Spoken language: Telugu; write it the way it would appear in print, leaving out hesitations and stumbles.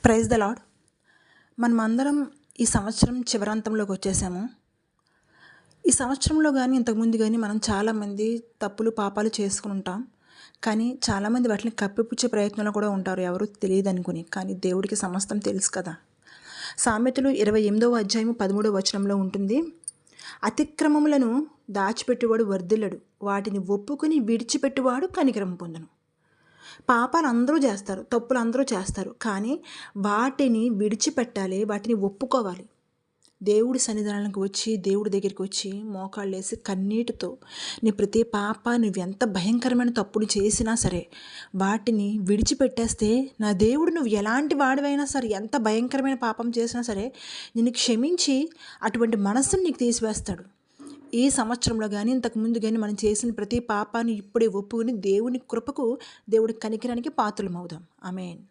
Praise the lord. మనమందరం ఈ సంవత్సరం చివరాంతంలోకి వచ్చేసాము. ఈ సంవత్సరంలో కానీ ఇంతకుముందు కానీ మనం చాలామంది తప్పులు పాపాలు చేసుకుని ఉంటాం. కానీ చాలామంది వాటిని కప్పిపుచ్చే ప్రయత్నంలో కూడా ఉంటారు, ఎవరు తెలియదు అనుకుని. కానీ దేవుడికి సమస్తం తెలుసు కదా. సామెతలు 28వ అధ్యాయము 13వ వచనంలో ఉంటుంది, అతిక్రమములను దాచిపెట్టువాడు వర్ధిల్లడు, వాటిని ఒప్పుకుని విడిచిపెట్టువాడు కనికరం పొందును. పాపాలు అందరూ చేస్తారు, తప్పులు అందరూ చేస్తారు, కానీ వాటిని విడిచిపెట్టాలి, వాటిని ఒప్పుకోవాలి. దేవుడి సన్నిధానానికి వచ్చి, దేవుడి దగ్గరికి వచ్చి మోకాళ్ళు వేసి కన్నీటితో నీ ప్రతి పాప నువ్వెంత భయంకరమైన తప్పులు చేసినా సరే వాటిని విడిచిపెట్టేస్తే, నా దేవుడు నువ్వు ఎలాంటి వాడివైనా సరే, ఎంత భయంకరమైన పాపం చేసినా సరే నిన్ను క్షమించి అటువంటి మనస్సును నీకు తీసివేస్తాడు. ఈ సంవత్సరంలో కానీ ఇంతకుముందు కానీ మనం చేసిన ప్రతి పాపాన్ని ఇప్పుడే ఒప్పుకుని దేవుని కృపకు, దేవుడి కనికరానికి పాత్రలమవుదాం. ఆమేన్.